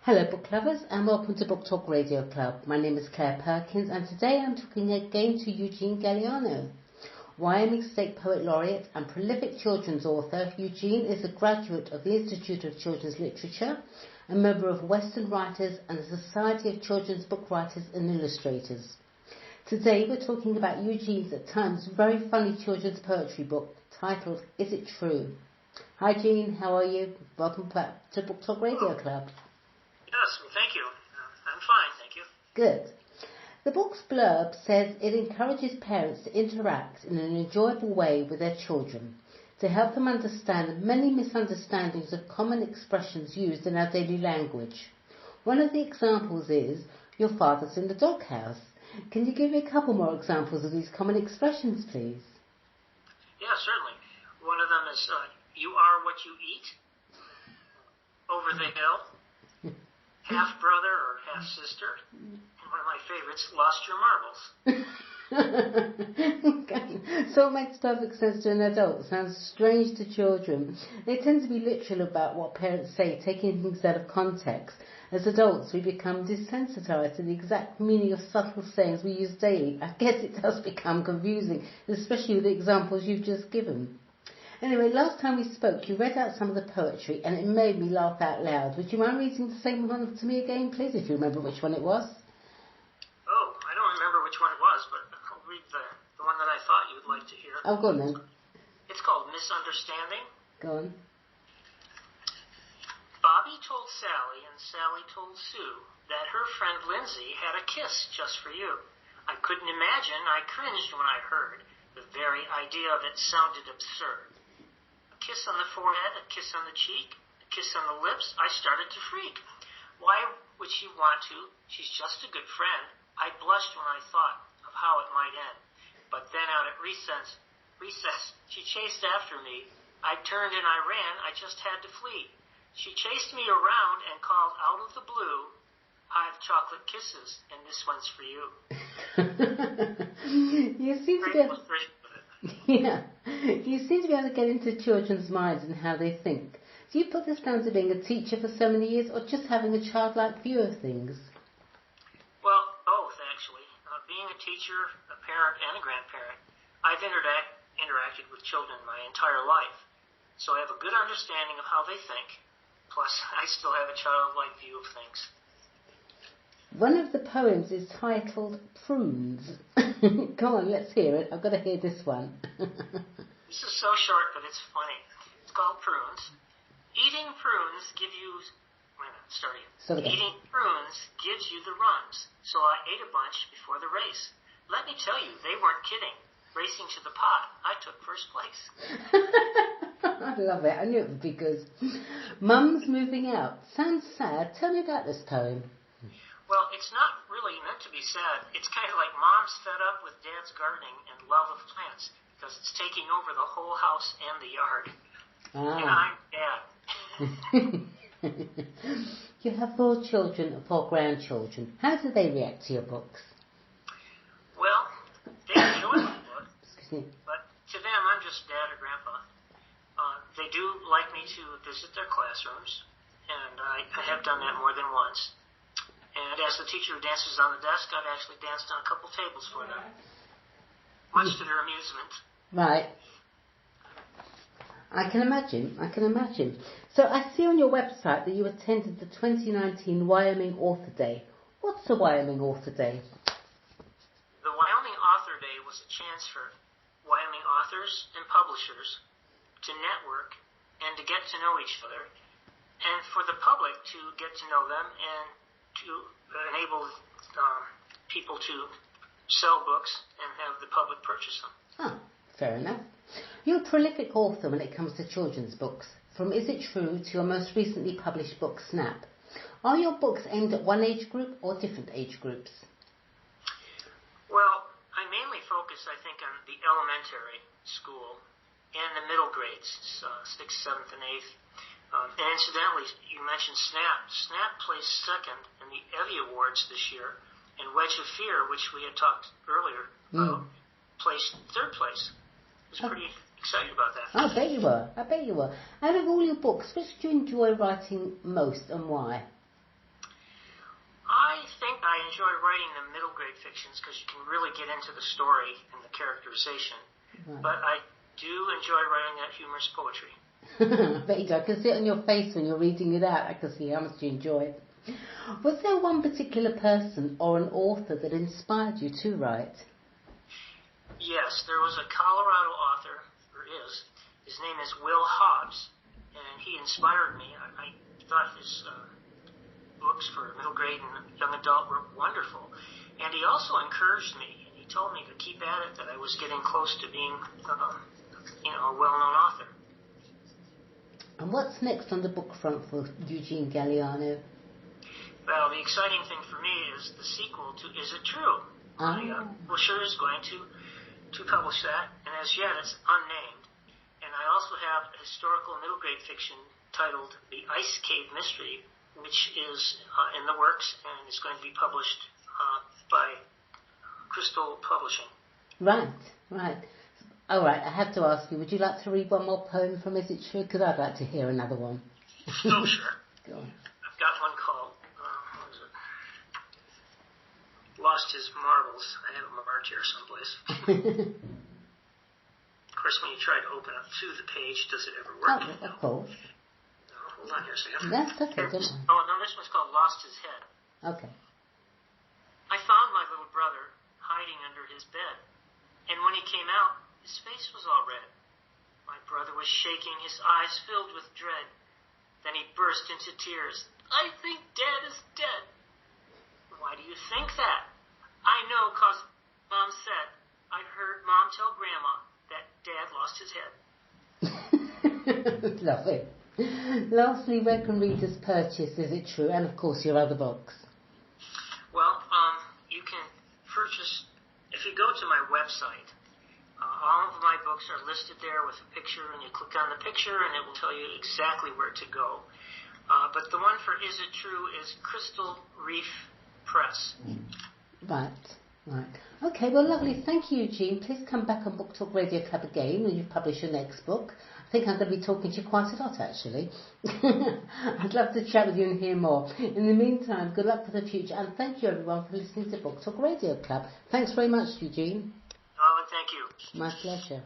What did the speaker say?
Hello book lovers and welcome to Book Talk Radio Club. My name is Claire Perkins and today I'm talking again to Eugene Gagliano. Wyoming State Poet Laureate and prolific children's author, Eugene is a graduate of the Institute of Children's Literature, a member of Western Writers and the Society of Children's Book Writers and Illustrators. Today we're talking about Eugene's at times very funny children's poetry book titled Is It True? Hi Jean, how are you? Welcome back to Book Talk Radio Club. Yes, well, thank you. I'm fine, thank you. Good. The book's blurb says it encourages parents to interact in an enjoyable way with their children to help them understand the many misunderstandings of common expressions used in our daily language. One of the examples is, your father's in the doghouse. Can you give me a couple more examples of these common expressions, please? Yeah, certainly. One of them is, you are what you eat. Over the hill. Half-brother or half-sister. And one of my favorites, lost your marbles. Okay. So it makes perfect sense to an adult. Sounds strange to children. They tend to be literal about what parents say, taking things out of context. As adults, we become desensitized to the exact meaning of subtle sayings we use daily. I guess it does become confusing, especially with the examples you've just given. Anyway, last time we spoke, you read out some of the poetry, and it made me laugh out loud. Would you mind reading the same one to me again, please, if you remember which one it was? Oh, I don't remember which one it was, but I'll read the one that I thought you would like to hear. Oh, go on then. It's called Misunderstanding. Go on. Bobby told Sally, and Sally told Sue, that her friend Lindsay had a kiss just for you. I couldn't imagine. I cringed when I heard. The very idea of it sounded absurd. A kiss on the forehead, a kiss on the cheek, a kiss on the lips, I started to freak. Why would she want to? She's just a good friend. I blushed when I thought of how it might end. But then out at recess, she chased after me. I turned and I ran, I just had to flee. She chased me around and called out of the blue, I've chocolate kisses, and this one's for you. You seem to be able... Yeah. You seem to be able to get into children's minds and how they think. Do you put this down to being a teacher for so many years or just having a childlike view of things? Well, both, actually. Being a teacher, a parent, and a grandparent, I've interacted with children my entire life. So I have a good understanding of how they think. Plus, I still have a childlike view of things. One of the poems is titled Prunes. Go on, let's hear it. I've got to hear this one. This is so short, but it's funny. It's called Prunes. Eating prunes give you... Wait a minute, start again. Eating prunes gives you the runs, so I ate a bunch before the race. Let me tell you, they weren't kidding. Racing to the pot, I took first place. I love it. I knew it would be good. Mum's moving out. Sounds sad. Tell me about this poem. Well, it's not really meant to be sad. It's kind of like Mom's fed up with Dad's gardening and love of plants because it's taking over the whole house and the yard. And I'm Dad. You have 4 children and 4 grandchildren. How do they react to your books? Well, they enjoy my book, Excuse me. but to them, I'm just Dad or Grandpa. They do like me to visit their classrooms, and I have done that more than once. And as the teacher who dances on the desk, I've actually danced on a couple tables for them. Much to their amusement. Right. I can imagine. So I see on your website that you attended the 2019 Wyoming Author Day. What's the Wyoming Author Day? The Wyoming Author Day was a chance for Wyoming authors and publishers to network and to get to know each other, and for the public to get to know them and to enable people to sell books and have the public purchase them. Oh, fair enough. You're a prolific author when it comes to children's books, from Is It True to your most recently published book, Snap. Are your books aimed at one age group or different age groups? Well, I mainly focus, I think, on the elementary school and the middle grades, 6th, 7th, and 8th. And incidentally, you mentioned Snap. Snap placed second in the Evie Awards this year, and Wedge of Fear, which we had talked earlier, placed 3rd place. I was pretty excited about that. I bet you were. Out of all your books, which do you enjoy writing most and why? enjoy writing the middle grade fictions because you can really get into the story and the characterization. Right. But I do enjoy writing that humorous poetry. I bet you do. I can see it on your face when you're reading it out. I can see how much you enjoy it. Was there one particular person or an author that inspired you to write? Yes, there was a Colorado author, or is. His name is Will Hobbs, and he inspired me. I thought his books for middle grade and young adult were wonderful. And he also encouraged me. He told me to keep at it, that I was getting close to being, a well-known author. And what's next on the book front for Eugene Gagliano? Well, the exciting thing for me is the sequel to Is It True? The publisher is going to publish that, and as yet it's unnamed. And I also have a historical middle grade fiction titled The Ice Cave Mystery, which is in the works and is going to be published by Crystal Publishing. Right. All right, I have to ask you, would you like to read one more poem from Is It True? Because I'd like to hear another one. Oh, sure. Go on. I've got one called, what is it? Lost His Marbles. I have it marked here someplace. Of course, when you try to open up to the page, does it ever work? Oh, of course. No, hold on here a second. That's okay, don't worry. Oh, no, this one's called Lost His Head. Okay. I found my little brother hiding under his bed, and when he came out, his face was all red. My brother was shaking, his eyes filled with dread. Then he burst into tears. I think Dad is dead. Why do you think that? I know, 'cause Mom said, I heard Mom tell Grandma that Dad lost his head. Lovely. Lastly, where can readers purchase Is It True? And of course your other books. Well, you can purchase, if you go to my website, all of my books are listed there with a picture, and you click on the picture and it will tell you exactly where to go. But the one for Is It True is Crystal Reef Press. Right. Okay, well, lovely. Thank you, Eugene. Please come back on Book Talk Radio Club again when you publish your next book. I think I'm going to be talking to you quite a lot, actually. I'd love to chat with you and hear more. In the meantime, good luck for the future, and thank you, everyone, for listening to Book Talk Radio Club. Thanks very much, Eugene. Oh, and thank you. My pleasure.